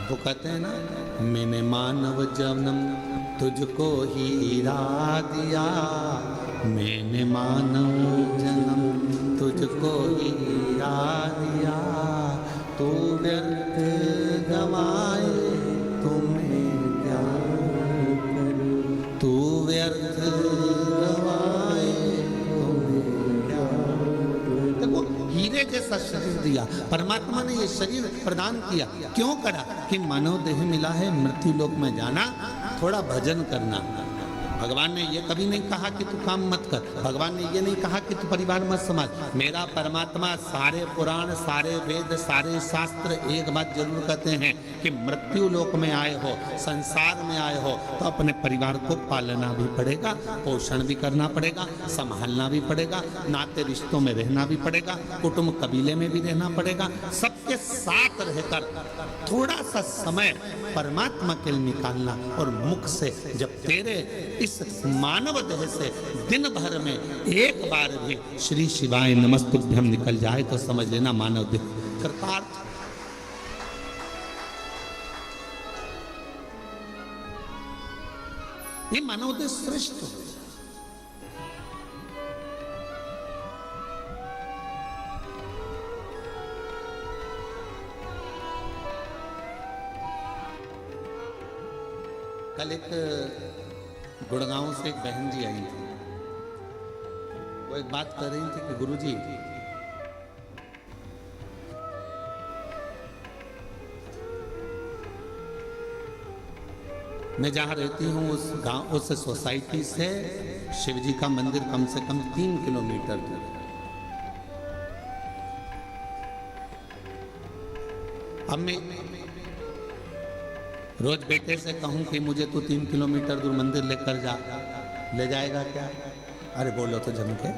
वो कहते हैं ना, मैंने मानव जन्म तुझको हीरा दिया, मैंने मानव जन्म तुझको हीरा दिया, तू व्यर्थ गवाए तुम्हें क्या करूं, तू व्यर्थ गवाए तुम्हें क्या करूं। देखो, हीरे जैसा शरीर दिया परमात्मा ने, ये शरीर प्रदान किया क्यों करा कि मानव देह मिला है, मृत्यु लोक में जाना, थोड़ा भजन करना। भगवान ने ये कभी नहीं कहा कि तू काम मत कर, भगवान ने ये नहीं कहा कि तू परिवार मत संभाल। मेरा परमात्मा सारे पुराण, सारे वेद, सारे शास्त्र एक बात जरूर कहते हैं कि मृत्यु लोक में आए हो, संसार में आए हो, तो अपने परिवार को पालना भी पड़ेगा, पोषण भी करना पड़ेगा, संभालना भी पड़ेगा, नाते रिश्तों में रहना भी पड़ेगा, कुटुंब कबीले में भी रहना पड़ेगा, सबके साथ रहकर थोड़ा सा समय परमात्मा के लिए निकालना। और मुख से जब तेरे इस मानव देह से दिन भर में एक बार भी श्री शिवाय नमस्तुभ्यम निकल जाए तो समझ लेना मानव देह कृतार्थ। ये मानव देह श्रेष्ठ हो। कल एक गुड़गांव से एक बहन जी आई थी, वो एक बात कर रही थी कि गुरुजी, मैं जहां रहती हूं उस गांव, उस सोसाइटी से शिवजी का मंदिर कम से कम 3 किलोमीटर दूर है। अब मैं रोज बेटे से कहूं कि मुझे तो 3 किलोमीटर दूर मंदिर लेकर जा, ले जाएगा क्या? अरे बोलो तो जम के।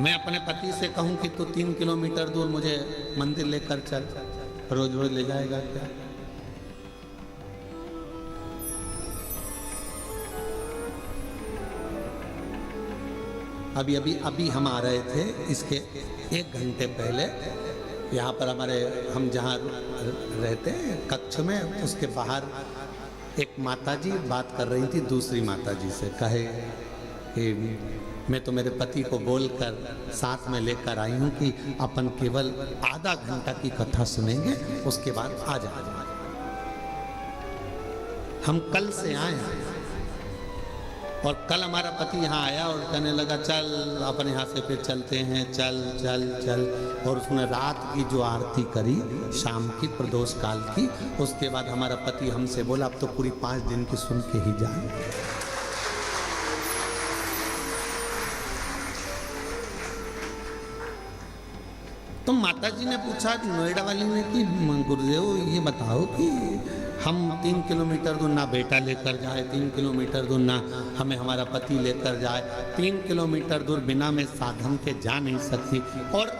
मैं अपने पति से कहूं कि तू 3 किलोमीटर दूर मुझे मंदिर लेकर चल, रोज रोज ले जाएगा क्या? अभी हम आ रहे थे, इसके 1 घंटे पहले यहाँ पर हमारे, हम जहाँ रहते हैं कक्ष में, उसके बाहर एक माताजी बात कर रही थी दूसरी माताजी से, कहे कि मैं तो मेरे पति को बोलकर साथ में लेकर आई हूँ कि अपन केवल आधा घंटा की कथा सुनेंगे, उसके बाद आ जाएंगे। हम कल से आए हैं और कल हमारा पति यहाँ आया और कहने लगा चल अपन यहाँ से फिर चलते हैं, चल चल चल। और उसने रात की जो आरती करी शाम की प्रदोष काल की, उसके बाद हमारा पति हमसे बोला अब तो पूरी 5 दिन की सुन के ही जाए। तो माताजी ने पूछा, नोएडा वाली ने, कि गुरुदेव ये बताओ कि हम 3 किलोमीटर दूर ना बेटा लेकर जाए, 3 किलोमीटर दूर ना हमें हमारा पति लेकर जाए, 3 किलोमीटर दूर बिना मैं साधन के जा नहीं सकती, और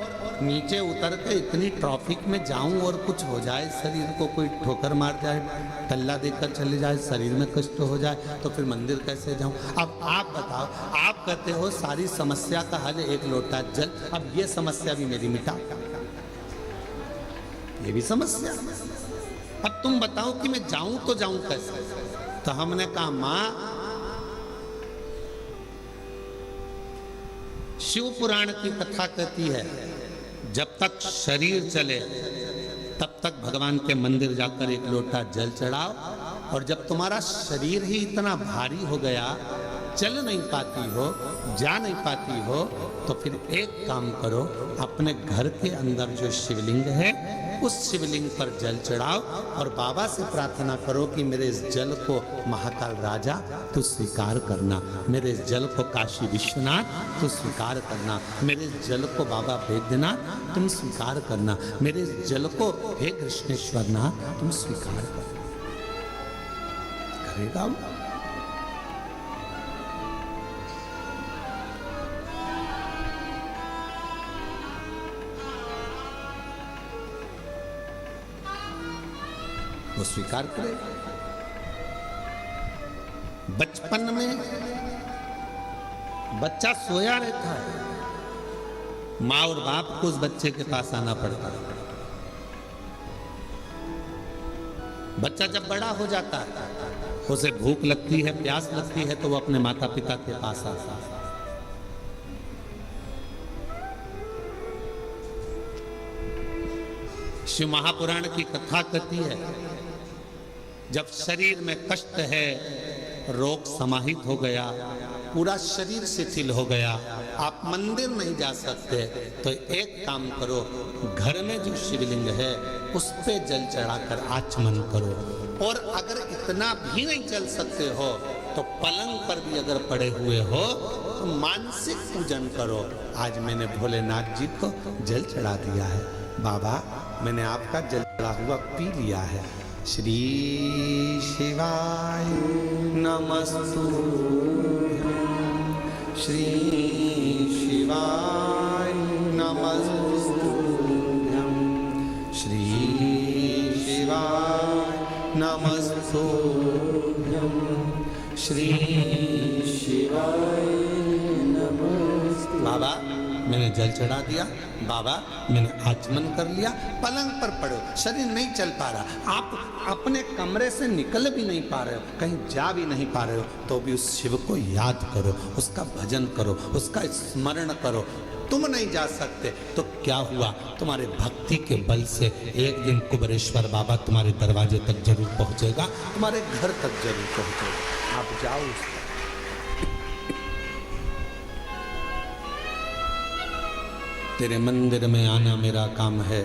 नीचे उतर के इतनी ट्रैफिक में जाऊं और कुछ हो जाए, शरीर को कोई ठोकर मार जाए, टल्ला देकर चले जाए, शरीर में कष्ट हो जाए, तो फिर मंदिर कैसे जाऊं? अब आप बताओ, आप कहते हो सारी समस्या का हल 1 लोटा जल, अब ये समस्या भी मेरी मिटा, ये भी समस्या। अब तुम बताओ कि मैं जाऊं तो जाऊं कैसे? तो हमने कहा मां, शिव पुराण की कथा कहती है जब तक शरीर चले तब तक भगवान के मंदिर जाकर 1 लोटा जल चढ़ाओ, और जब तुम्हारा शरीर ही इतना भारी हो गया, चल नहीं पाती हो, जा नहीं पाती हो, तो फिर एक काम करो, अपने घर के अंदर जो शिवलिंग है उस शिवलिंग पर जल चढ़ाओ और बाबा से प्रार्थना करो कि मेरे इस जल को महाकाल राजा तू स्वीकार करना, मेरे इस जल को काशी विश्वनाथ तू स्वीकार करना, मेरे इस जल को बाबा वैद्यनाथ तुम स्वीकार करना, मेरे इस जल को हे कृष्णेश्वर नाथ तुम स्वीकार करना। करेगा वो, स्वीकार करे। बचपन में बच्चा सोया रहता है, माँ और बाप को उस बच्चे के पास आना पड़ता है। बच्चा जब बड़ा हो जाता है, उसे भूख लगती है, प्यास लगती है, तो वो अपने माता पिता के पास आता है। शिव महापुराण की कथा कहती है, जब शरीर में कष्ट है, रोग समाहित हो गया, पूरा शरीर शिथिल हो गया, आप मंदिर नहीं जा सकते, तो एक काम करो, घर में जो शिवलिंग है उस पे जल चढ़ाकर आचमन करो। और अगर इतना भी नहीं चल सकते हो तो पलंग पर भी अगर पड़े हुए हो तो मानसिक पूजन करो। आज मैंने भोलेनाथ जी को जल चढ़ा दिया है, बाबा मैंने आपका जल चढ़ा हुआ पी लिया है। श्री शिवाय नमस्तुभ्यं, श्री शिवाय नमस्तुभ्यं, श्री शिवाय नमस्तुभ्यं, श्री शिवाय नमस्तुभ्यं। बाबा मैंने जल चढ़ा दिया, बाबा मैंने आचमन कर लिया, पलंग पर पड़ो, शरीर नहीं चल पा रहा, आप अपने कमरे से निकल भी नहीं पा रहे हो, कहीं जा भी नहीं पा रहे हो, तो भी उस शिव को याद करो, उसका भजन करो, उसका स्मरण करो। तुम नहीं जा सकते तो क्या हुआ, तुम्हारे भक्ति के बल से एक दिन कुबेरेश्वर बाबा तुम्हारे दरवाजे तक जरूर पहुंचेगा, तुम्हारे घर तक जरूर पहुंचेगा। आप जाओ उस तेरे मंदिर में आना मेरा काम है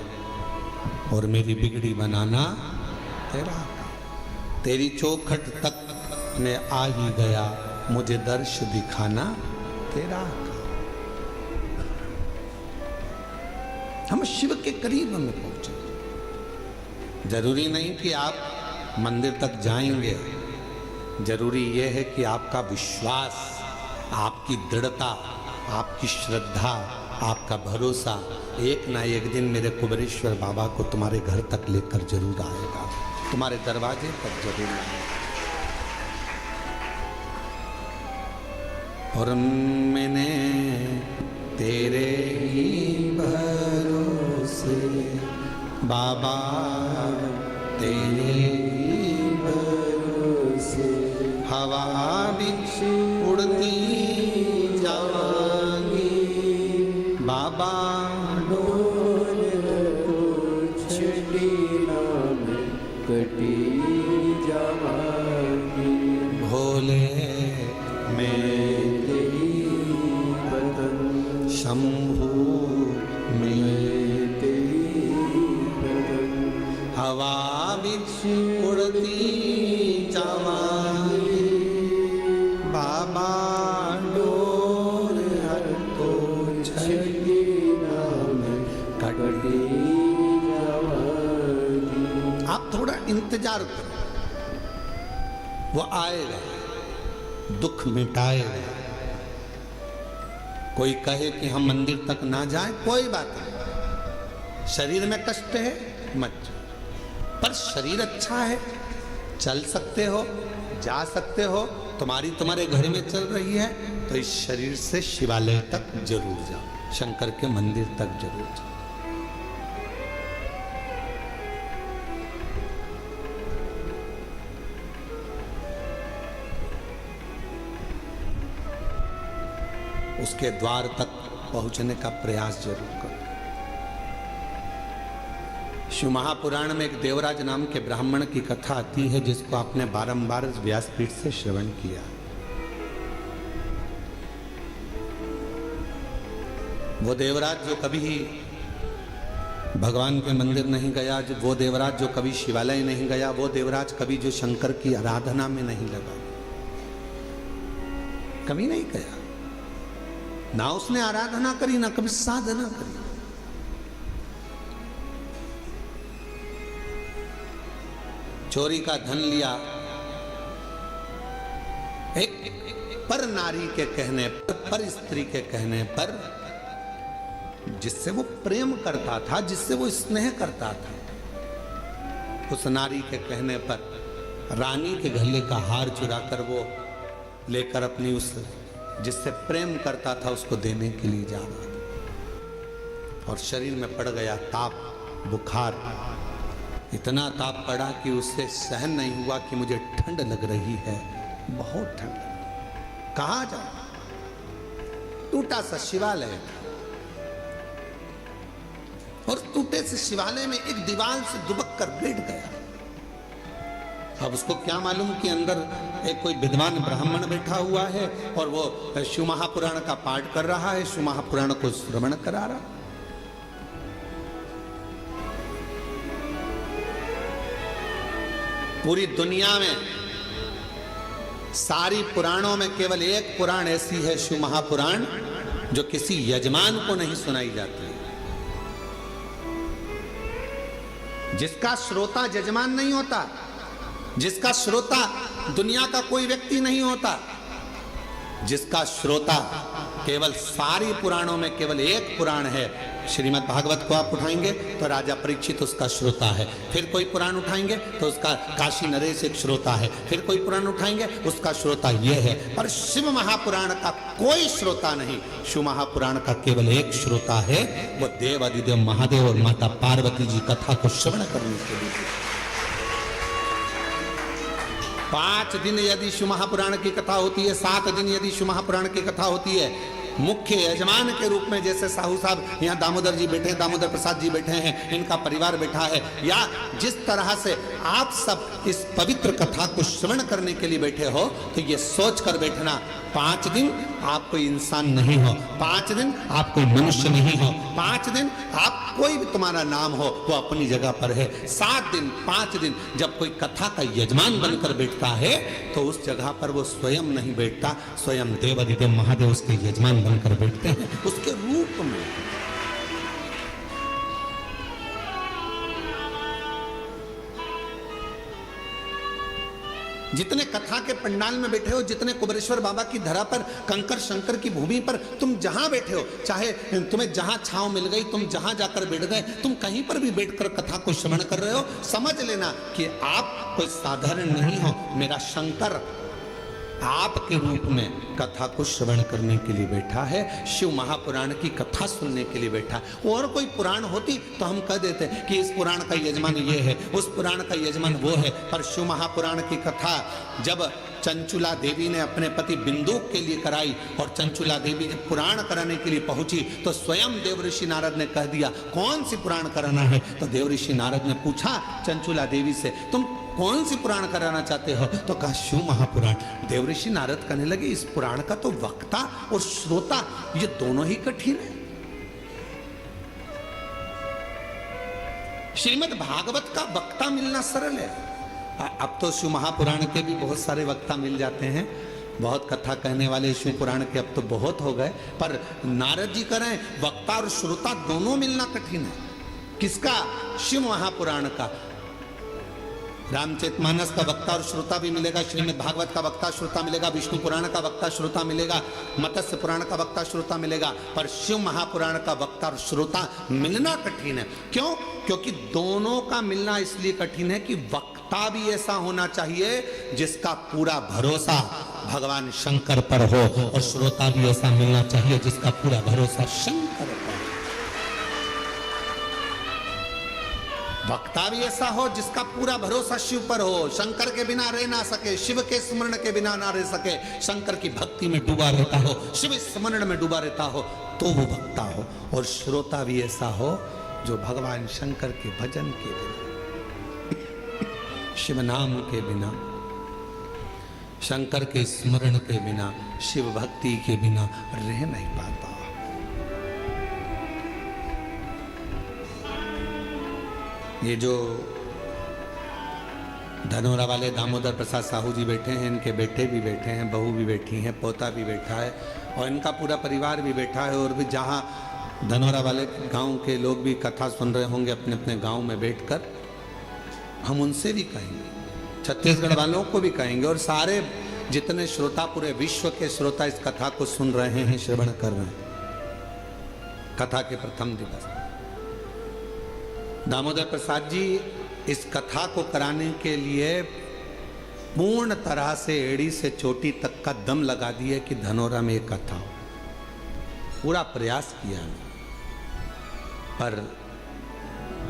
और मेरी बिगड़ी बनाना तेरा काम। तेरी चौखट तक मैं आ ही गया, मुझे दर्श दिखाना तेरा काम। हम शिव के करीब में पहुंचे। जरूरी नहीं कि आप मंदिर तक जाएंगे, जरूरी यह है कि आपका विश्वास, आपकी दृढ़ता, आपकी श्रद्धा, आपका भरोसा एक ना एक दिन मेरे कुबेरेश्वर बाबा को तुम्हारे घर तक लेकर जरूर आएगा, तुम्हारे दरवाजे तक जरूर आएगा। और मैंने तेरे ही भरोसे बाबा, तेरे ही भरोसे हवा बिछ उड़ती जावांगी, बाबा डोल तो छड़ी नाम कटी जावांगी। भोले मैं तेरी बदन, शंभू मैं तेरी बदन, हवा बिछ उड़ती जावांगी, बाबा डोल तो छड़ी नाम कटी जावांगी। आप थोड़ा इंतजार करो, वो आएगा, दुख मिटाएगा। कोई कहे कि हम मंदिर तक ना जाएं, कोई बात नहीं, शरीर में कष्ट है मत जाओ, पर शरीर अच्छा है, चल सकते हो, जा सकते हो, तुम्हारे घर में चल रही है, तो इस शरीर से शिवालय तक जरूर जाओ, शंकर के मंदिर तक जरूर जाओ। उसके द्वार तक पहुंचने का प्रयास जरूर करो। शिव महापुराण में एक देवराज नाम के ब्राह्मण की कथा आती है, जिसको आपने बारंबार व्यासपीठ से श्रवण किया। वो देवराज जो कभी भगवान के मंदिर नहीं गया, वो देवराज जो कभी शिवालय नहीं गया, वो देवराज कभी जो शंकर की आराधना में नहीं लगा, कभी नहीं गया, ना उसने आराधना करी, ना कभी साधना करी। चोरी का धन लिया, एक पर नारी के कहने पर स्त्री के कहने पर, जिससे वो प्रेम करता था, जिससे वो स्नेह करता था, उस नारी के कहने पर रानी के गले का हार चुराकर वो लेकर अपनी उस जिससे प्रेम करता था उसको देने के लिए जा रहा था, और शरीर में पड़ गया ताप, बुखार, इतना ताप पड़ा कि उससे सहन नहीं हुआ कि मुझे ठंड लग रही है, बहुत ठंड। कहाँ जाऊं? टूटा सा शिवालय और टूटे से शिवालय में एक दीवार से दुबक कर बैठ गया। अब उसको क्या मालूम कि अंदर एक कोई विद्वान ब्राह्मण बैठा हुआ है और वो शिव महापुराण का पाठ कर रहा है, शिव महापुराण को श्रवण करा रहा। पूरी दुनिया में सारी पुराणों में केवल एक पुराण ऐसी है, शिव महापुराण, जो किसी यजमान को नहीं सुनाई जाती, जिसका श्रोता यजमान नहीं होता, जिसका श्रोता दुनिया का कोई व्यक्ति नहीं होता, जिसका श्रोता केवल सारी पुराणों में केवल एक पुराण है। श्रीमद् भागवत को आप उठाएंगे तो राजा परीक्षित उसका श्रोता है, फिर कोई पुराण उठाएंगे तो उसका काशी नरेश एक श्रोता है, फिर कोई पुराण उठाएंगे उसका श्रोता यह है, पर शिव महापुराण का कोई श्रोता नहीं। शिव महापुराण का केवल एक श्रोता है, वो देव अधिदेव महादेव और माता पार्वती जी कथा को श्रवण करने के लिए। 5 दिन यदि शिव महापुराण की कथा होती है, 7 दिन यदि शिव महापुराण की कथा होती है, मुख्य यजमान के रूप में जैसे साहू साहब यहाँ दामोदर जी बैठे हैं, दामोदर प्रसाद जी बैठे हैं, इनका परिवार बैठा है, या जिस तरह से आप सब इस पवित्र कथा को श्रवण करने के लिए बैठे हो, तो ये सोच कर बैठना 5 दिन आप कोई इंसान नहीं हो, 5 दिन आप कोई मनुष्य नहीं हो, 5 दिन आप कोई भी तुम्हारा नाम हो वो अपनी जगह पर है। 7 दिन 5 दिन जब कोई कथा का यजमान बनकर बैठता है तो उस जगह पर वो स्वयं नहीं बैठता, स्वयं देव अधिदेव महादेव उसके यजमान बनकर बैठते हैं उसके रूप में। जितने कथा के पंडाल में बैठे हो, जितने कुबेरेश्वर बाबा की धरा पर, कंकर शंकर की भूमि पर तुम जहां बैठे हो, चाहे तुम्हें जहां छांव मिल गई, तुम जहां जाकर बैठ गए, तुम कहीं पर भी बैठकर कथा को श्रवण कर रहे हो, समझ लेना कि आप कोई साधारण नहीं हो। मेरा शंकर आपके रूप में कथा को श्रवण करने के लिए बैठा है, शिव महापुराण की कथा सुनने के लिए बैठा है। और कोई पुराण होती तो हम कह देते कि इस पुराण का यजमान ये है, उस पुराण का यजमान वो है, पर शिव महापुराण की कथा जब चंचुला देवी ने अपने पति बिंदुक के लिए कराई और चंचुला देवी जब पुराण कराने के लिए पहुंची तो स्वयं देवऋषि नारद ने कह दिया कौन सी पुराण कराना है। तो देवऋषि नारद ने पूछा चंचुला देवी से तुम कौन सी पुराण कराना चाहते हो, तो कहा शिव महापुराण। देवऋषि नारद कहने लगे इस पुराण का तो वक्ता और श्रोता ये दोनों ही कठिन है। श्रीमद् भागवत का वक्ता मिलना सरल है। अब तो शिव महापुराण के भी बहुत सारे वक्ता मिल जाते हैं, बहुत कथा कहने वाले शिव पुराण के अब तो बहुत हो गए, पर नारद जी कह रहे हैं वक्ता और श्रोता दोनों मिलना कठिन है। किसका? शिव महापुराण का। रामचरितमानस का वक्ता और श्रोता भी मिलेगा, श्रीमद् भागवत का वक्ता श्रोता मिलेगा, विष्णु पुराण का वक्ता श्रोता मिलेगा, मत्स्य पुराण का वक्ता श्रोता मिलेगा, पर शिव महापुराण का वक्ता और श्रोता मिलना कठिन है। क्यों? क्योंकि दोनों का मिलना इसलिए कठिन है कि वक्ता भी ऐसा होना चाहिए जिसका पूरा भरोसा भगवान शंकर पर हो, और श्रोता भी ऐसा मिलना चाहिए जिसका पूरा भरोसा शंकर पर। वक्ता भी ऐसा हो जिसका पूरा भरोसा शिव पर हो, शंकर के बिना रह ना सके, शिव के स्मरण के बिना ना रह सके, शंकर की भक्ति में डूबा रहता हो, शिव स्मरण में डूबा रहता हो, तो वो वक्ता हो। और श्रोता भी ऐसा हो जो भगवान शंकर के भजन के बिना, शिव नाम के बिना, शंकर के स्मरण के बिना, शिव भक्ति के बिना रह नहीं पाता। ये जो धनोरा वाले दामोदर प्रसाद साहू जी बैठे हैं, इनके बेटे भी बैठे हैं, बहू भी बैठी हैं, पोता भी बैठा है और इनका पूरा परिवार भी बैठा है। और भी जहाँ धनोरा वाले गांव के लोग भी कथा सुन रहे होंगे अपने अपने गांव में बैठकर, हम उनसे भी कहेंगे, छत्तीसगढ़ वालों को भी कहेंगे, और सारे जितने श्रोता, पूरे विश्व के श्रोता इस कथा को सुन रहे हैं, श्रवण कर रहे हैं। कथा के प्रथम दिवस दामोदर प्रसाद जी इस कथा को कराने के लिए पूर्ण तरह से एड़ी से चोटी तक का दम लगा दिए कि धनोरा में एक कथा हो। पूरा प्रयास किया, पर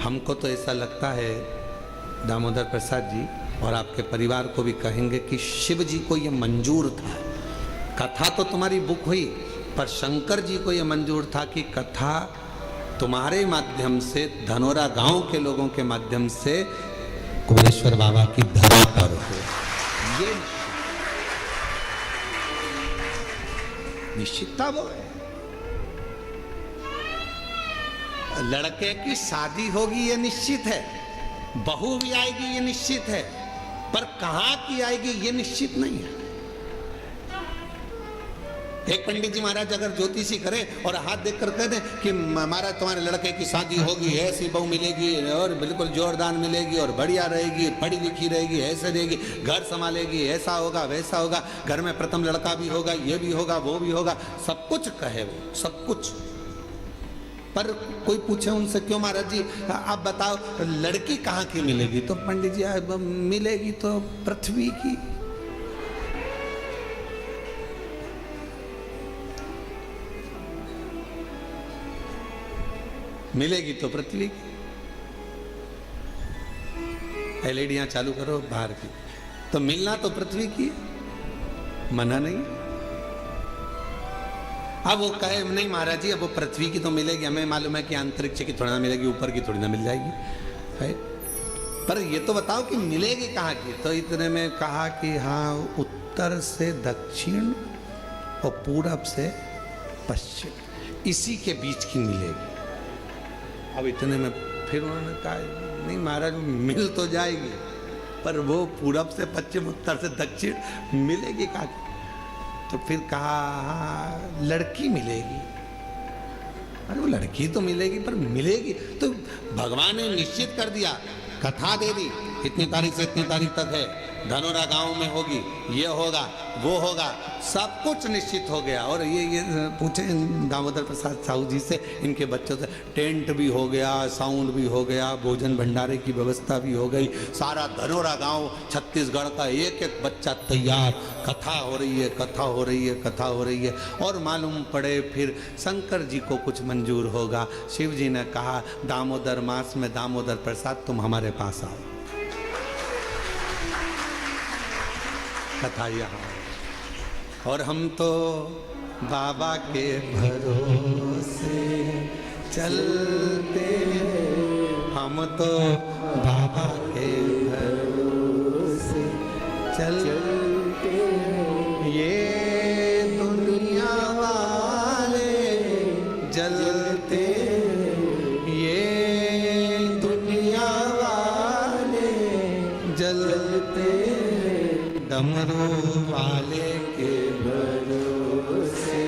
हमको तो ऐसा लगता है दामोदर प्रसाद जी और आपके परिवार को भी कहेंगे कि शिव जी को ये मंजूर था। कथा तो तुम्हारी बुक हुई, पर शंकर जी को ये मंजूर था कि कथा तुम्हारे माध्यम से, धनोरा गांव के लोगों के माध्यम से कुबेरेश्वर बाबा की धरा पर हो। ये निश्चितता वो है। लड़के की शादी होगी ये निश्चित है, बहू भी आएगी ये निश्चित है, पर कहां की आएगी ये निश्चित नहीं है। एक पंडित जी महाराज अगर ज्योतिषी करें और हाथ देखकर कह दें कि महाराज तुम्हारे लड़के की शादी होगी, ऐसी बहू मिलेगी और बिल्कुल जोरदार मिलेगी और बढ़िया रहेगी, पढ़ी लिखी रहेगी, ऐसे रहेगी, घर संभालेगी, ऐसा होगा वैसा होगा, घर में प्रथम लड़का भी होगा, ये भी होगा वो भी होगा, सब कुछ कहे वो, सब कुछ। पर कोई पूछे उनसे क्यों महाराज जी आप बताओ लड़की कहाँ की मिलेगी, तो पंडित जी मिलेगी तो पृथ्वी की। मिलेगी तो पृथ्वी की। एलईडियां चालू करो बाहर की, तो मिलना तो पृथ्वी की, मना नहीं। अब वो कहे नहीं महाराज जी अब वो पृथ्वी की तो मिलेगी, हमें मालूम है कि अंतरिक्ष की थोड़ी ना मिलेगी, ऊपर की थोड़ी ना मिल जाएगी, है। पर ये तो बताओ कि मिलेगी कहाँ की। तो इतने में कहा कि हाँ उत्तर से दक्षिण और पूरब से पश्चिम, इसी के बीच की मिलेगी। अब इतने में फिर उन्होंने कहा नहीं महाराज मिल तो जाएगी, पर वो पूरब से पश्चिम उत्तर से दक्षिण मिलेगी कहाँ। तो फिर कहा हाँ लड़की मिलेगी। अरे वो लड़की तो मिलेगी पर मिलेगी तो भगवान ने निश्चित कर दिया, कथा दे दी इतनी तारीख से इतनी तारीख तक है, धनोरा गांव में होगी, ये होगा वो होगा, सब कुछ निश्चित हो गया। और ये पूछे दामोदर प्रसाद साहू जी से, इनके बच्चों से, टेंट भी हो गया, साउंड भी हो गया, भोजन भंडारे की व्यवस्था भी हो गई, सारा धनोरा गांव छत्तीसगढ़ का एक एक बच्चा तैयार, कथा हो रही है, कथा हो रही है, कथा हो रही है। और मालूम पड़े फिर शंकर जी को कुछ मंजूर होगा। शिव जी ने कहा दामोदर मास में दामोदर प्रसाद तुम हमारे पास आओ, कथा यहाँ। और हम तो बाबा के भरोसे चलते हैं, हम तो बाबा के भरोसे चलते हैं, ये दुनिया वाले जलते हैं, ये दुनिया वाले जलते हैं, डमरू वाले के भरोसे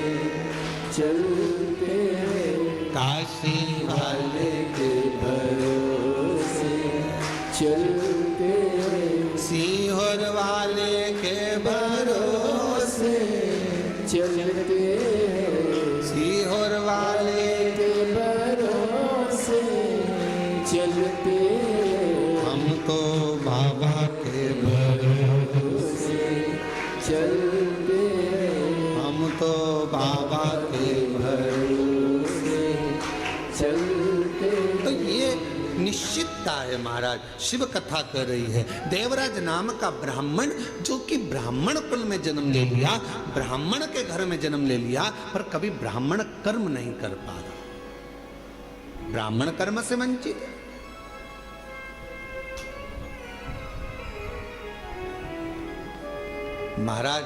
चलते हैं, काशी वाले के भरोसे चलते हैं, सीहोर वाले के भरोसे चलते हैं, सीहोर वाले के भरोसे चलते हैं, हम तो बाबा के भरोसे चलते हैं, हम तो बाबा के भरोसे चलते हैं। तो ये निश्चितता है महाराज, शिव कथा कर रही है। देवराज नाम का ब्राह्मण जो कि ब्राह्मण कुल में जन्म ले लिया, ब्राह्मण के घर में जन्म ले लिया, पर कभी ब्राह्मण कर्म नहीं कर पा रहा, ब्राह्मण कर्म से वंचित है। महाराज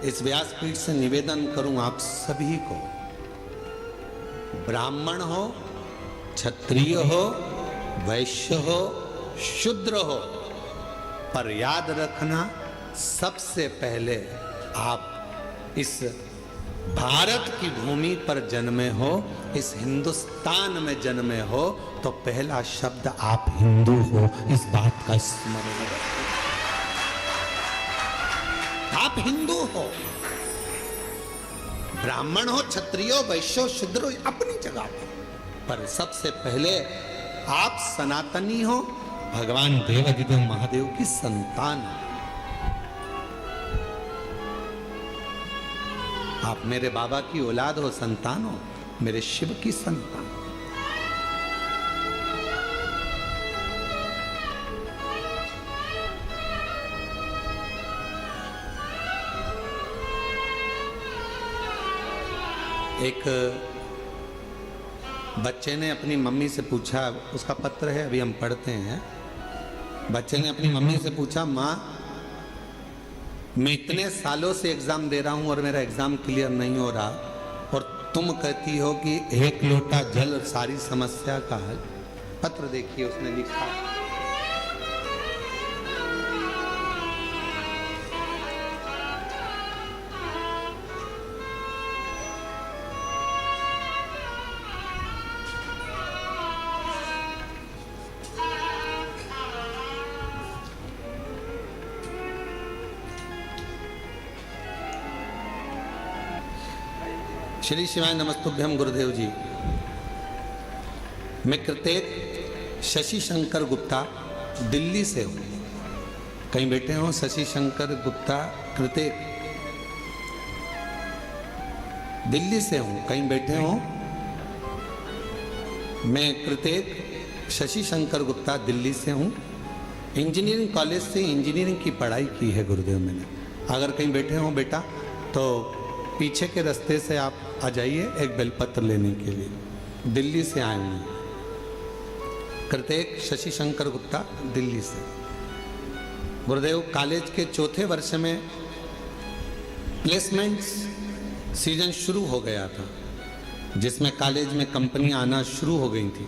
इस व्यासपीठ से निवेदन करूं आप सभी को, ब्राह्मण हो, क्षत्रिय हो, वैश्य हो, शूद्र हो, पर याद रखना सबसे पहले आप इस भारत की भूमि पर जन्मे हो, इस हिंदुस्तान में जन्मे हो, तो पहला शब्द आप हिंदू हो, इस बात का स्मरण रखें। आप हिंदू हो, ब्राह्मण हो, क्षत्रिय हो, वैश्य हो, शूद्र हो, अपनी जगह पर सबसे पहले आप सनातनी हो, भगवान देवाधिदेव महादेव की संतान हो। आप मेरे बाबा की औलाद हो, संतान हो, मेरे शिव की संतान। एक बच्चे ने अपनी मम्मी से पूछा, उसका पत्र है अभी हम पढ़ते हैं। बच्चे ने अपनी मम्मी से पूछा, माँ मैं इतने सालों से एग्जाम दे रहा हूं और मेरा एग्जाम क्लियर नहीं हो रहा, और तुम कहती हो कि एक लोटा जल सारी समस्या का हल। पत्र देखिए उसने लिखा, श्री शिवाय नमस्तुभ्यम गुरुदेव जी। मैं कृतेक शशि शंकर गुप्ता दिल्ली से हूँ। कहीं बैठे हो शशि शंकर गुप्ता कृतेक, दिल्ली से हूँ, कहीं बैठे हो। मैं कृतेक शशि शंकर गुप्ता दिल्ली से हूँ। इंजीनियरिंग कॉलेज से इंजीनियरिंग की पढ़ाई की है गुरुदेव मैंने। अगर कहीं बैठे हो बेटा तो पीछे के रास्ते से आप आ जाइए एक बेलपत्र लेने के लिए। दिल्ली से आए हैं, कृतेक शशि शंकर गुप्ता दिल्ली से। गुरुदेव कॉलेज के चौथे वर्ष में प्लेसमेंट्स सीजन शुरू हो गया था, जिसमें कॉलेज में कंपनियां आना शुरू हो गई थी।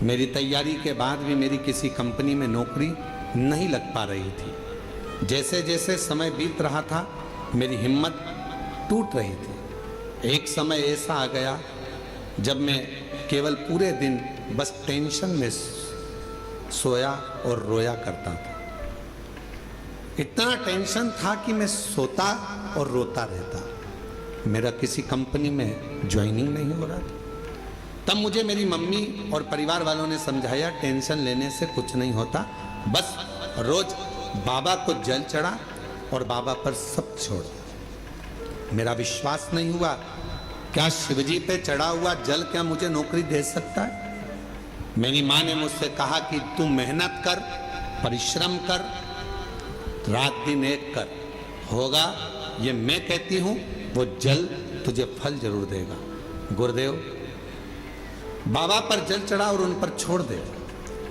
मेरी तैयारी के बाद भी मेरी किसी कंपनी में नौकरी नहीं लग पा रही थी। जैसे जैसे समय बीत रहा था मेरी हिम्मत टूट रही थी। एक समय ऐसा आ गया जब मैं केवल पूरे दिन बस टेंशन में सोया और रोया करता था। इतना टेंशन था कि मैं सोता और रोता रहता। मेरा किसी कंपनी में ज्वाइनिंग नहीं हो रहा था। तब मुझे मेरी मम्मी और परिवार वालों ने समझाया, टेंशन लेने से कुछ नहीं होता, बस रोज बाबा को जल चढ़ा और बाबा पर सब छोड़। मेरा विश्वास नहीं हुआ, क्या शिवजी पे चढ़ा हुआ जल क्या मुझे नौकरी दे सकता है? मेरी माँ ने मुझसे कहा कि तू मेहनत कर, परिश्रम कर, रात दिन एक कर, होगा। ये मैं कहती हूँ, वो जल तुझे फल जरूर देगा। गुरुदेव बाबा पर जल चढ़ा और उन पर छोड़ दे।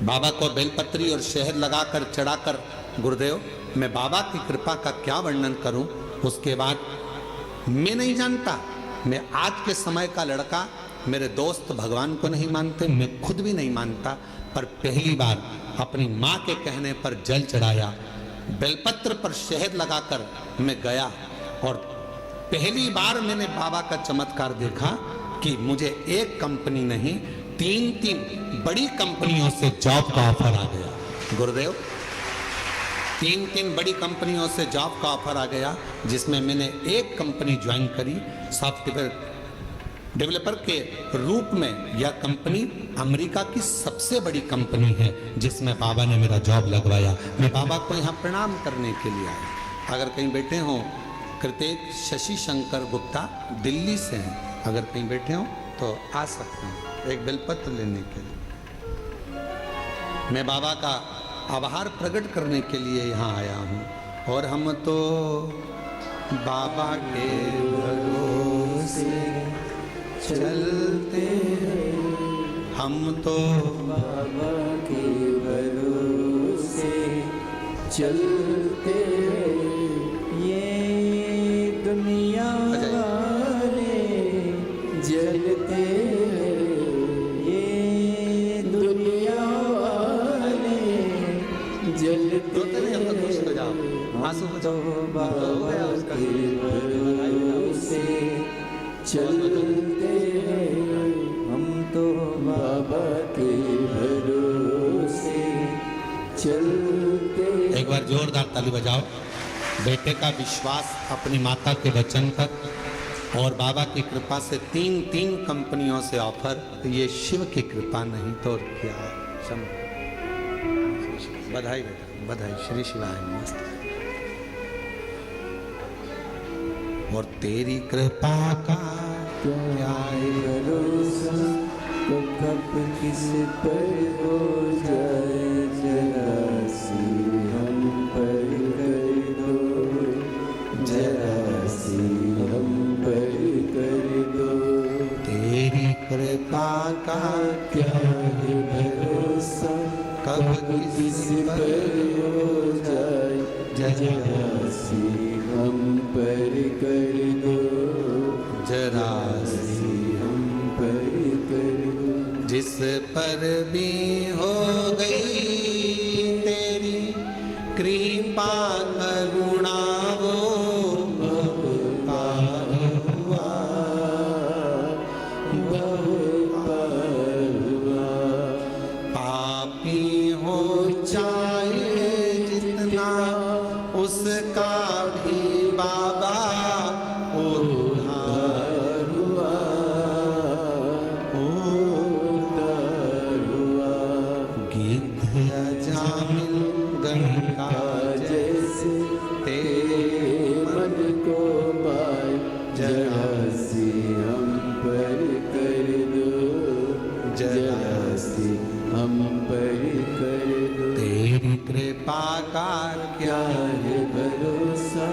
बाबा को बेलपत्री और शहद लगाकर चढ़ाकर, गुरुदेव मैं बाबा की कृपा का क्या वर्णन करूं। उसके बाद मैं नहीं जानता, मैं आज के समय का लड़का, मेरे दोस्त भगवान को नहीं मानते, मैं खुद भी नहीं मानता, पर पहली बार अपनी माँ के कहने पर जल चढ़ाया, बेलपत्र पर शहद लगाकर मैं गया और पहली बार मैंने बाबा का चमत्कार देखा कि मुझे एक कंपनी नहीं, तीन बड़ी कंपनियों से जॉब का ऑफर आ गया। गुरुदेव तीन बड़ी कंपनियों से जॉब का ऑफर आ गया, जिसमें मैंने एक कंपनी ज्वाइन करी सॉफ्टवेयर डेवलपर के रूप में। यह कंपनी अमेरिका की सबसे बड़ी कंपनी है, जिसमें बाबा ने मेरा जॉब लगवाया। मैं बाबा को यहाँ प्रणाम करने के लिए आया। अगर कहीं बैठे हो, कृतेक शशि शंकर गुप्ता दिल्ली से हैं, अगर कहीं बैठे हो तो आ सकते हैं एक बेलपत्र लेने के लिए। मैं बाबा का आभार प्रकट करने के लिए यहाँ आया हूँ। और हम तो बाबा के भरोसे चलते, हम तो बाबा के भरोसे चलते, ये दुनिया वाले जलते, ये दुनिया वाले जलते, तो बाबा के भरोसे चलते, हम तो बाबा के भरोसे चलते। एक बार जोरदार ताली बजाओ। बेटे का विश्वास अपनी माता के वचन पर और बाबा की कृपा से तीन कंपनियों से ऑफर, ये शिव की कृपा नहीं तो और क्या है। बधाई बेटा, बधाई। श्री शिवाय नमस्ते। और तेरी कृपा का क्या है भरोसा, तो कब किस पर हो जाए, जरा सी हम पर कर दो, जरा सी हम पर कर दो। पर हो जाए जरा सी हम पर कर दो, जरा सी हम पर कर दो। जिस पर भी हो गई तेरी कृपा करुणा वो बहुत हुआ, पापी हो चाहे जितना उसका भी बाबा उद्धार हुआ, गिद्ध अजामिल गंगा जैसे तेरे मन को पाए जरा सी हम पर कर दो, जरा सी हम पर कर दो। तेरी कृपा का क्या है भरोसा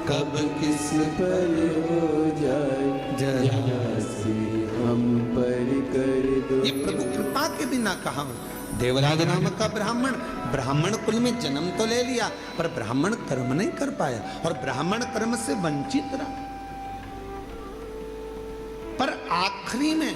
कब किस पर हो जाए जरा सी हम पर कर दो। ये प्रभु कृपा के बिना कहा। देवराज नाम का ब्राह्मण ब्राह्मण कुल में जन्म तो ले लिया पर ब्राह्मण कर्म नहीं कर पाया और ब्राह्मण कर्म से वंचित रहा। पर आखिरी में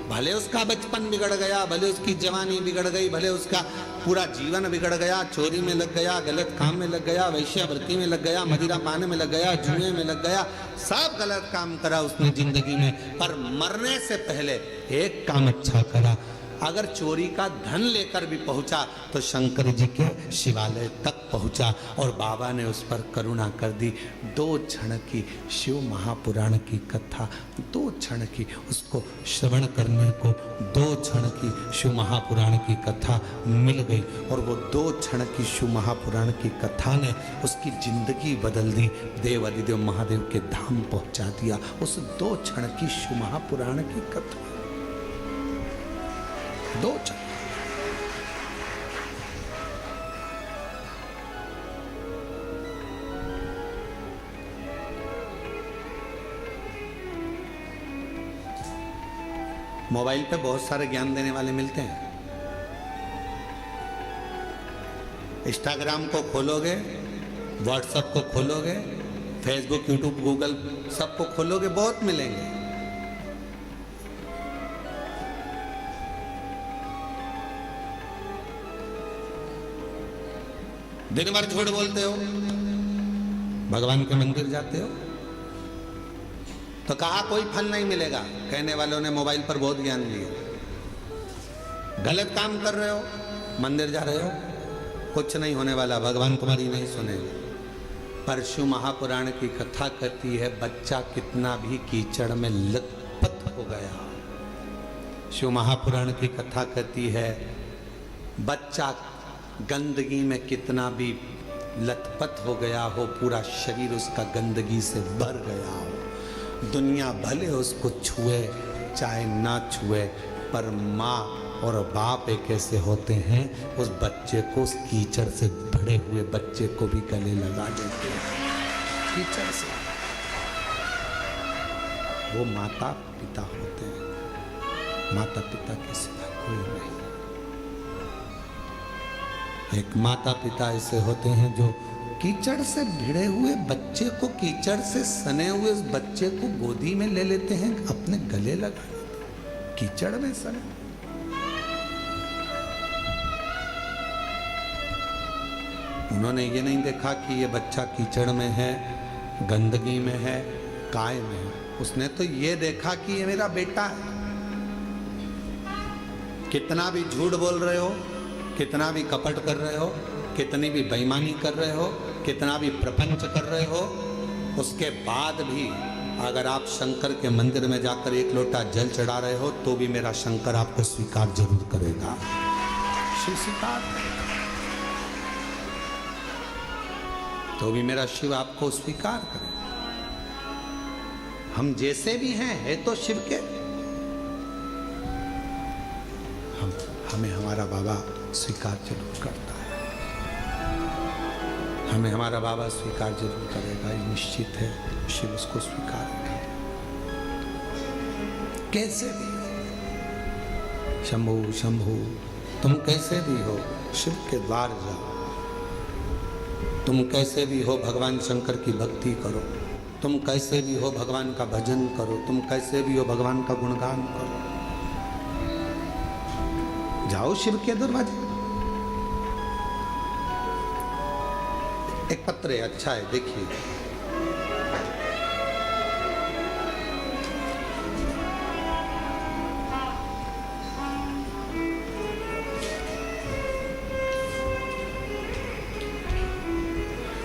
भले उसका बचपन बिगड़ गया, भले उसकी जवानी बिगड़ गई, भले उसका पूरा जीवन बिगड़ गया, चोरी में लग गया, गलत काम में लग गया, वैश्यावृत्ति में लग गया, मदिरा पाने में लग गया, जुए में लग गया, सब गलत काम करा उसने जिंदगी में। पर मरने से पहले एक काम अच्छा करा। अगर चोरी का धन लेकर भी पहुंचा तो शंकर जी के शिवालय तक पहुंचा और बाबा ने उस पर करुणा कर दी। 2 क्षण की शिव महापुराण की कथा, 2 क्षण की उसको श्रवण करने को 2 क्षण की शिव महापुराण की कथा मिल गई और वो 2 क्षण की शिव महापुराण की कथा ने उसकी जिंदगी बदल दी, देव अधिदेव महादेव के धाम पहुंचा दिया। उस 2 क्षण की शिव महापुराण की कथा, 2 क्षण। मोबाइल पे बहुत सारे ज्ञान देने वाले मिलते हैं। इंस्टाग्राम को खोलोगे, व्हाट्सएप को खोलोगे, फेसबुक, यूट्यूब, गूगल सबको खोलोगे, बहुत मिलेंगे। दिन भर झूठ बोलते हो, भगवान के मंदिर जाते हो तो कहा कोई फल नहीं मिलेगा। कहने वालों ने मोबाइल पर बहुत ज्ञान दिया। गलत काम कर रहे हो, मंदिर जा रहे हो, कुछ नहीं होने वाला, भगवान तुम्हारी नहीं सुनेगा। पर शिव महापुराण की कथा कहती है बच्चा कितना भी कीचड़ में लथपथ हो गया। शिव महापुराण की कथा कहती है बच्चा गंदगी में कितना भी लथपथ हो गया हो, पूरा शरीर उसका गंदगी से भर गया हो, दुनिया भले उसको छुए चाहे ना छुए, पर माँ और बाप एक ऐसे होते हैं उस बच्चे को, उस कीचड़ से भरे हुए बच्चे को भी गले लगा देते हैं कीचड़ से। वो माता पिता होते हैं, माता पिता के सिवा कोई नहीं। एक माता पिता ऐसे होते हैं जो कीचड़ से भिड़े हुए बच्चे को, कीचड़ से सने हुए उस बच्चे को गोदी में ले लेते हैं, अपने गले लगा लेते हैं, कीचड़ में सने। उन्होंने ये नहीं देखा कि ये बच्चा कीचड़ में है, गंदगी में है, काय में है। उसने तो ये देखा कि ये मेरा बेटा है। कितना भी झूठ बोल रहे हो, कितना भी कपट कर रहे हो, कितनी भी बेईमानी कर रहे हो, कितना भी प्रपंच कर रहे हो, उसके बाद भी अगर आप शंकर के मंदिर में जाकर 1 लोटा जल चढ़ा रहे हो तो भी मेरा शंकर आपको स्वीकार जरूर करेगा। शिव स्वीकार तो भी मेरा शिव आपको स्वीकार करेगा। हम जैसे भी हैं, है तो शिव के। हमें हमारा बाबा स्वीकार जरूर करता है, हमें हमारा बाबा स्वीकार जरूर करेगा, ये निश्चित है। शिव उसको स्वीकार करेगा कैसे भी। शंभु शंभु तुम कैसे भी हो शिव के द्वार जाओ, तुम कैसे भी हो भगवान शंकर की भक्ति करो, तुम कैसे भी हो भगवान का भजन करो, तुम कैसे भी हो भगवान का गुणगान करो। जाओ शिव के दरवाजे। एक पत्र है, अच्छा है, देखिए।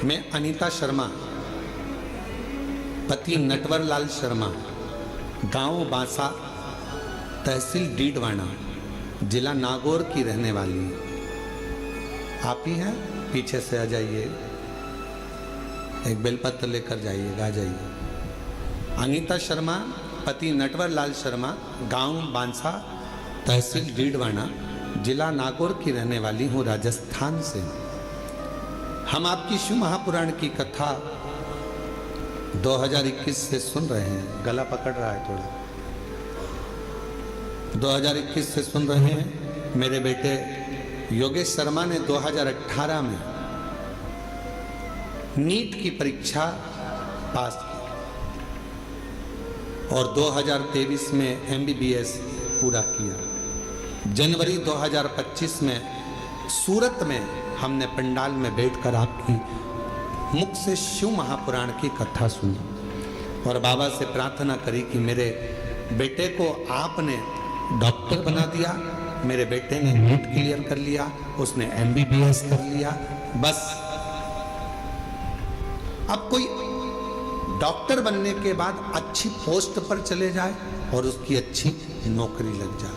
मैं अनीता शर्मा, पति नटवर लाल शर्मा, गांव बांसा, तहसील डीडवाना, जिला नागौर की रहने वाली। आप ही हैं? पीछे से आ जाइए, एक बेलपत्र लेकर जाइएगा, आ जाइए। अनीता शर्मा, पति नटवर लाल शर्मा, गांव बांसा, तहसील डीडवाना, जिला नागौर की रहने वाली हूँ, राजस्थान से। हम आपकी शिव महापुराण की कथा 2021 से सुन रहे हैं। गला पकड़ रहा है थोड़ा। 2021 से सुन रहे हैं। मेरे बेटे योगेश शर्मा ने 2018 में नीट की परीक्षा पास की और 2023 में MBBS पूरा किया। जनवरी 2025 में सूरत में हमने पंडाल में बैठकर आपकी मुख से शिव महापुराण की कथा सुनी और बाबा से प्रार्थना करी कि मेरे बेटे को आपने डॉक्टर बना दिया, मेरे बेटे ने नीट क्लियर कर लिया, उसने MBBS कर लिया, बस अब कोई डॉक्टर बनने के बाद अच्छी पोस्ट पर चले जाए और उसकी अच्छी नौकरी लग जाए।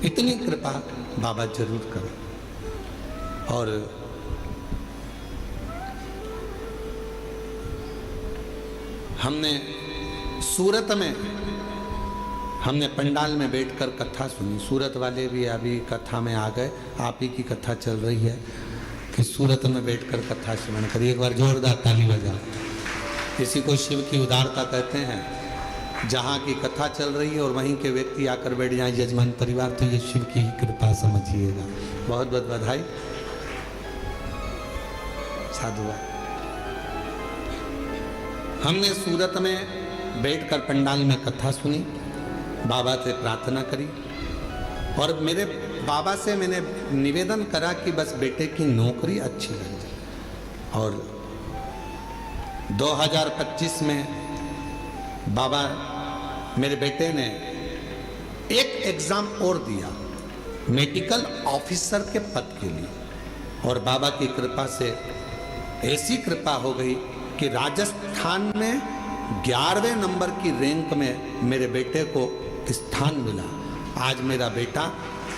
इतनी कृपा बाबा जरूर करें। और हमने सूरत में हमने पंडाल में बैठकर कथा सुनी। सूरत वाले भी अभी कथा में आ गए। आप ही की कथा चल रही है कि सूरत में बैठकर कथा श्रवण करिए। एक बार जोरदार ताली बजाओ। किसी को शिव की उदारता कहते हैं। जहाँ की कथा चल रही है और वहीं के व्यक्ति आकर बैठ जाए यजमान परिवार, तो ये शिव की ही कृपा समझिएगा। बहुत बहुत बधाई, साधुवाद। हमने सूरत में बैठकर पंडाल में कथा सुनी, बाबा से प्रार्थना करी और मेरे बाबा से मैंने निवेदन करा कि बस बेटे की नौकरी अच्छी लग जाए। और 2025 में बाबा मेरे बेटे ने एक एग्जाम और दिया मेडिकल ऑफिसर के पद के लिए और बाबा की कृपा से ऐसी कृपा हो गई कि राजस्थान में 11वें नंबर की रैंक में मेरे बेटे को स्थान मिला। आज मेरा बेटा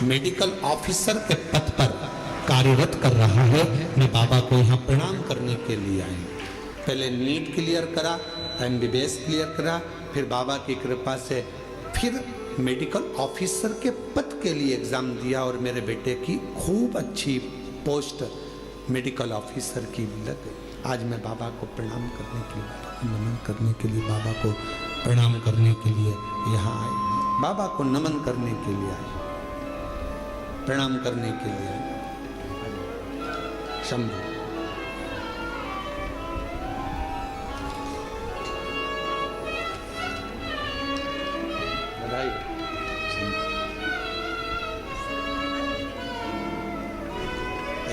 मेडिकल ऑफिसर के पद पर कार्यरत कर रहा है। मैं बाबा को यहाँ प्रणाम करने के लिए आई। पहले नीट क्लियर करा, MBBS क्लियर करा, फिर बाबा की कृपा से फिर मेडिकल ऑफिसर के पद के लिए एग्जाम दिया और मेरे बेटे की खूब अच्छी पोस्ट मेडिकल ऑफिसर की लग गई। आज मैं बाबा को प्रणाम करने के लिए, नमन करने के लिए, बाबा को प्रणाम करने के लिए यहाँ आए। बाबा को नमन करने के लिए आए, प्रणाम करने के लिए आए। शंभु बधाई।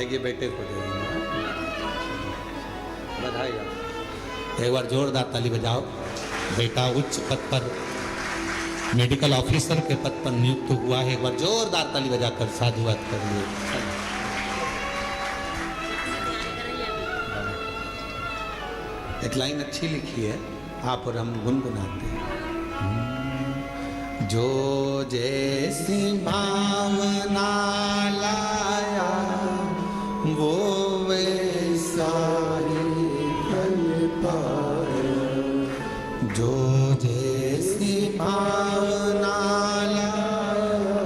ये बेटे को दे बधाई। एक बार जोरदार ताली बजाओ। बेटा उच्च पद पर मेडिकल ऑफिसर के पद पर नियुक्त हुआ है। एक बार जोरदार ताली बजाकर साधुवाद करिए। एक लाइन अच्छी लिखी है, आप और हम गुनगुनाते हैं। जो जैसी भावना लाया वो वैसा जो जैसी भावना लाया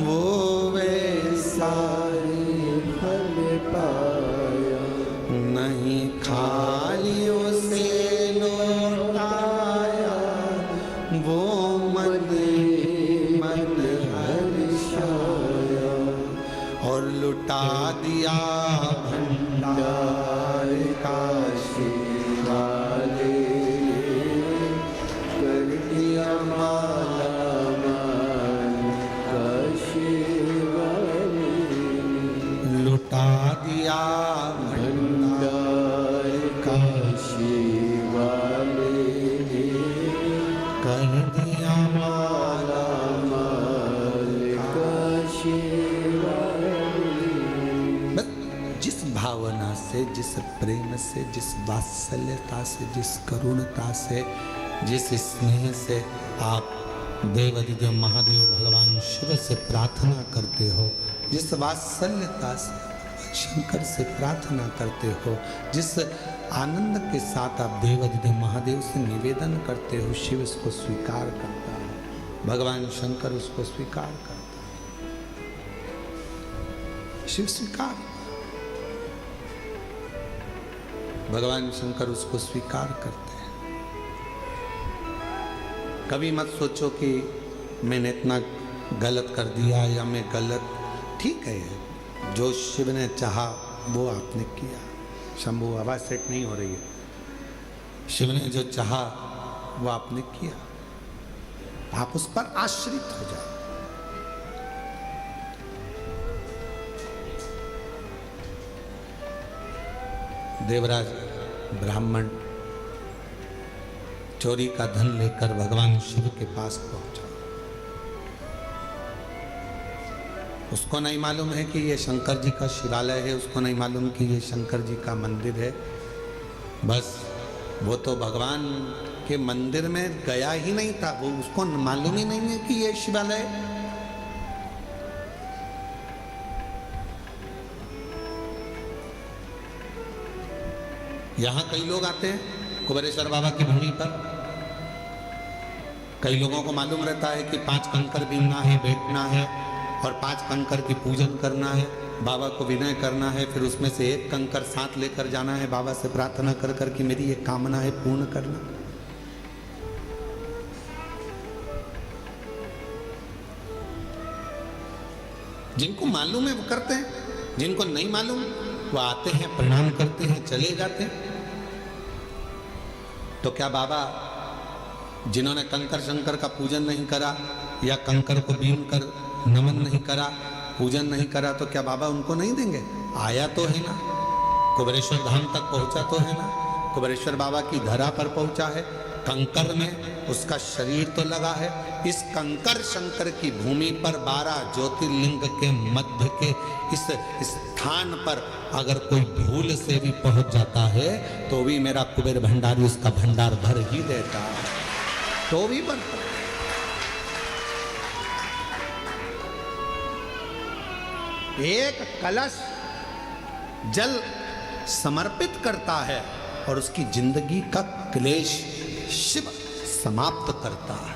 वो वैसा फल पाया। नहीं खाली उसे लौटाया वो मन मन और लुटा दिया भंडार काशी वाले, कर दिया माला माल काशी वाले, लुटा दिया भंडार काशी वाले, कर दिया माला माल काशी वाले। बस जिस भावना से, जिस प्रेम से, जिस वात्सल्यता से, जिस करुणता से, जिस स्नेह से आप देवाधिदेव महादेव भगवान शिव से प्रार्थना करते हो, जिस वात्सल्यता से शंकर से प्रार्थना करते हो, जिस आनंद के साथ आप देवाधिदेव महादेव से निवेदन करते हो, शिव इसको स्वीकार करता है, भगवान शंकर उसको स्वीकार करता है, शिव स्वीकार, भगवान शंकर उसको स्वीकार करते हैं। कभी मत सोचो कि मैंने इतना गलत कर दिया या मैं गलत, ठीक है, जो शिव ने चाहा वो आपने किया। शंभू आवाज सेट नहीं हो रही है। शिव ने जो चाहा वो आपने किया, आप उस पर आश्रित हो जाओ। देवराज ब्राह्मण चोरी का धन लेकर भगवान शिव के पास पहुंचा। उसको नहीं मालूम है कि ये शंकर जी का शिवालय है, उसको नहीं मालूम कि ये शंकर जी का मंदिर है। बस वो तो भगवान के मंदिर में गया ही नहीं था, वो उसको मालूम ही नहीं है कि ये शिवालय है। यहां कई लोग आते हैं कुबेरेश्वर बाबा की भूमि पर। कई लोगों को मालूम रहता है कि 5 कंकर बीनना है, बैठना है और 5 कंकर की पूजन करना है, बाबा को विनय करना है, फिर उसमें से 1 कंकर साथ लेकर जाना है, बाबा से प्रार्थना कर कर कि मेरी ये कामना है पूर्ण करना। जिनको मालूम है वो करते हैं, जिनको नहीं मालूम वो आते हैं, प्रणाम करते हैं, चले जाते हैं। तो क्या बाबा जिन्होंने कंकर शंकर का पूजन नहीं करा या कंकर को बीन कर नमन नहीं करा, पूजन नहीं करा, तो क्या बाबा उनको नहीं देंगे? आया तो है ना, कुबेरेश्वर धाम तक पहुंचा तो है ना, कुबेरेश्वर बाबा की धरा पर पहुंचा है, कंकर में उसका शरीर तो लगा है। इस कंकर शंकर की भूमि पर 12 ज्योतिर्लिंग के मध्य के इस स्थान पर अगर कोई भूल से भी पहुंच जाता है तो भी मेरा कुबेर भंडारी उसका भंडार भर ही देता है, तो भी बनता। एक कलश जल समर्पित करता है और उसकी जिंदगी का क्लेश शिव समाप्त करता है।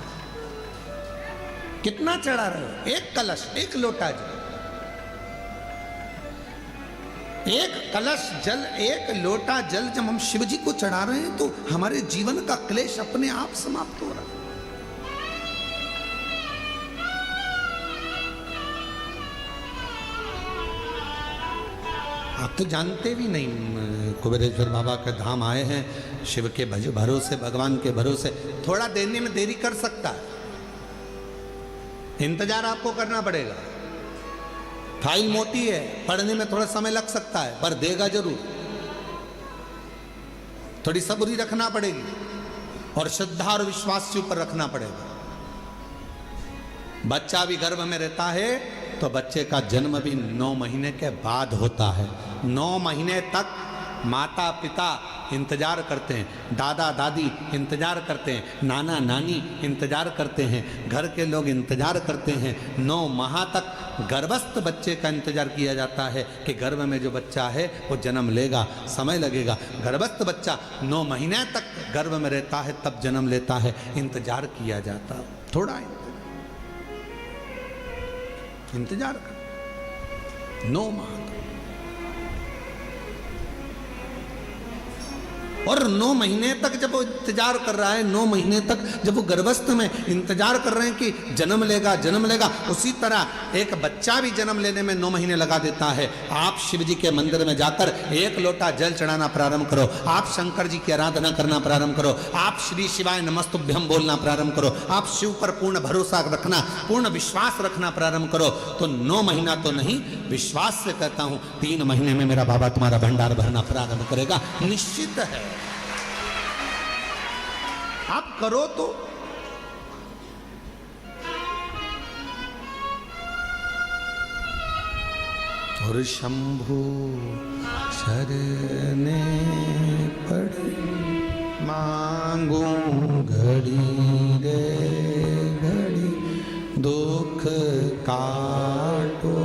कितना चढ़ा रहे हो? एक कलश, एक लोटा जल, एक कलश जल, एक लोटा जल जब हम शिव जी को चढ़ा रहे हैं तो हमारे जीवन का क्लेश अपने आप समाप्त हो रहा है। आप तो जानते भी नहीं, कुबेरेश्वर बाबा के धाम आए हैं, शिव के भरोसे, भगवान के भरोसे। थोड़ा देने में देरी कर सकता है, इंतजार आपको करना पड़ेगा। फाइल मोटी है, पढ़ने में थोड़ा समय लग सकता है, पर देगा जरूर। थोड़ी सब्री रखना पड़ेगी और श्रद्धा और विश्वास के ऊपर रखना पड़ेगा। बच्चा भी गर्भ में रहता है तो बच्चे का जन्म भी 9 महीने के बाद होता है। 9 महीने तक माता पिता इंतजार करते हैं, दादा दादी इंतजार करते हैं, नाना नानी इंतजार करते हैं, घर के लोग इंतजार करते हैं। 9 माह तक गर्भस्थ बच्चे का इंतजार किया जाता है कि गर्भ में जो बच्चा है वो जन्म लेगा, समय लगेगा। गर्भस्थ बच्चा 9 महीने तक गर्भ में रहता है, तब जन्म लेता है, इंतजार किया जाता है। थोड़ा इंतजार कर, 9 माह और 9 महीने तक जब वो इंतजार कर रहा है, 9 महीने तक जब वो गर्भस्थ में इंतजार कर रहे हैं कि जन्म लेगा जन्म लेगा, उसी तरह एक बच्चा भी जन्म लेने में 9 महीने लगा देता है। आप शिव जी के मंदिर में जाकर 1 लोटा जल चढ़ाना प्रारंभ करो, आप शंकर जी की आराधना करना प्रारंभ करो, आप श्री शिवाय नमस्तुभ्यम बोलना प्रारंभ करो, आप शिव पर पूर्ण भरोसा रखना, पूर्ण विश्वास रखना प्रारंभ करो, तो 9 महीना तो नहीं, विश्वास से कहता हूं 3 महीने में मेरा बाबा तुम्हारा भंडार भरना प्रारंभ करेगा, निश्चित है। आप करो तो। और शंभु शरणे पड़े मांगू घड़ी रे घड़ी, दुख काटो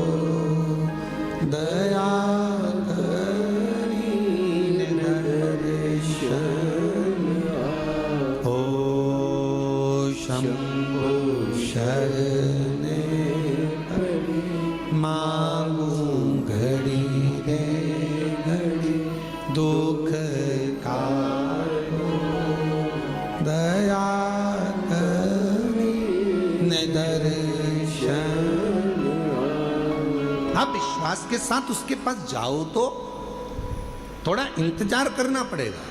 दया शंभु शरणे मांगू घड़ी रे घड़ी, दुख काटो दया करी दर्शन। आप विश्वास के साथ उसके पास जाओ तो थोड़ा इंतजार करना पड़ेगा।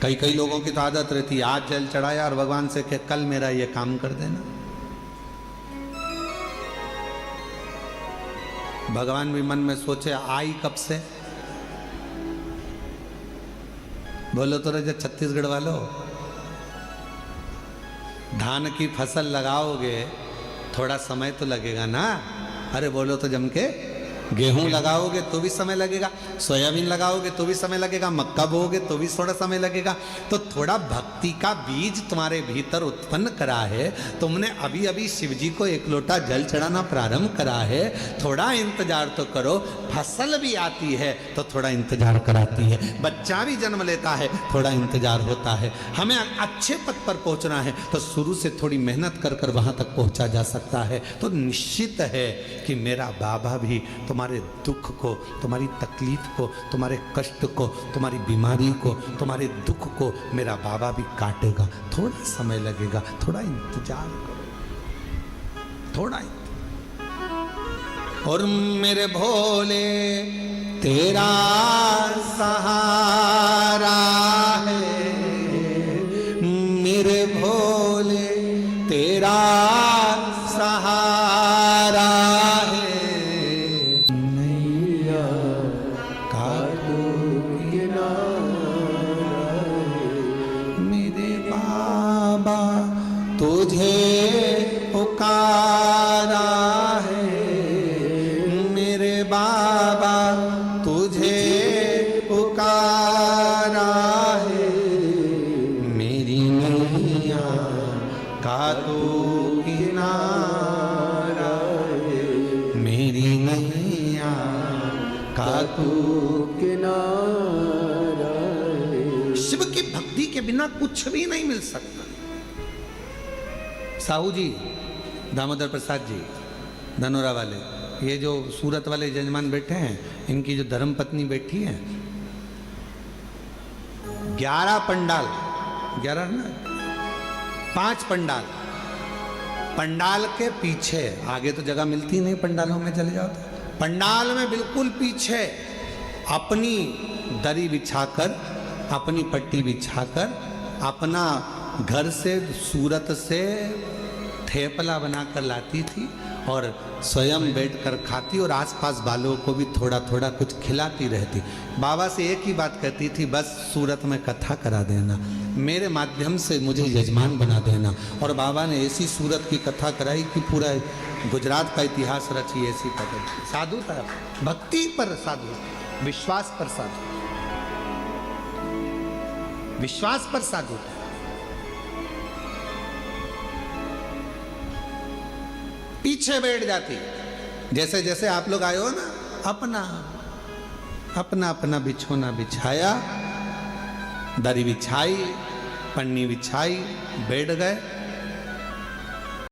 कई लोगों की तो आदत रहती है आज जल चढ़ाया और भगवान से कहे कल मेरा ये काम कर देना। भगवान भी मन में सोचे आई कब से, बोलो तो रहे छत्तीसगढ़ वालों, धान की फसल लगाओगे थोड़ा समय तो लगेगा ना। अरे बोलो तो जम के गेहूं लगाओगे तो भी समय लगेगा, सोयाबीन लगाओगे तो भी समय लगेगा, मक्का बोओगे तो भी थोड़ा समय लगेगा। तो थोड़ा भक्ति का बीज तुम्हारे भीतर उत्पन्न करा है, तुमने अभी अभी शिव जी को 1 लोटा जल चढ़ाना प्रारंभ करा है, थोड़ा इंतजार तो करो। फसल भी आती है तो थोड़ा इंतजार कराती है, बच्चा भी जन्म लेता है थोड़ा इंतजार होता है। हमें अच्छे पद पर पहुंचना है तो शुरू से थोड़ी मेहनत कर कर वहां तक पहुंचा जा सकता है। तो निश्चित है कि मेरा बाबा भी तुम्हारे दुख को, तुम्हारी तकलीफ को, तुम्हारे कष्ट को, तुम्हारी बीमारी को, तुम्हारे दुख को मेरा बाबा भी काटेगा। थोड़ा समय लगेगा, थोड़ा इंतजार करो, थोड़ा। और मेरे भोले तेरा सहारा है, मेरे भोले तेरा सहारा है, नैया का तू किनारा है, मेरे बाबा तुझे पुकारा है, मेरे बाबा तुझे पुकारा है, मेरी नैया का तू किनारा है, मेरी नैया का तू किनारा है। शिव की भक्ति के बिना कुछ भी नहीं मिल सकता। साहू जी, दामोदर प्रसाद जी, धनोरा वाले, ये जो सूरत वाले जजमान बैठे हैं, इनकी जो धर्म पत्नी बैठी है, 11 पंडाल, 11 ना 5 पंडाल, पंडाल के पीछे, आगे तो जगह मिलती नहीं पंडालों में चले जाओ तो, पंडाल में बिल्कुल पीछे अपनी दरी बिछाकर, अपनी पट्टी बिछाकर, अपना घर से सूरत से थेपला बनाकर लाती थी और स्वयं बैठकर खाती और आसपास वालों को भी थोड़ा थोड़ा कुछ खिलाती रहती। बाबा से एक ही बात कहती थी, बस सूरत में कथा करा देना, मेरे माध्यम से मुझे यजमान बना देना। और बाबा ने ऐसी सूरत की कथा कराई कि पूरा गुजरात का इतिहास रची। ऐसी पकड़ साधु था, भक्ति पर साधु, विश्वास पर साधु, विश्वास पर साधु। पीछे बैठ जाती, जैसे जैसे आप लोग आए हो ना, अपना अपना अपना बिछोना बिछाया, दरी बिछाई, पन्नी बिछाई, बैठ गए।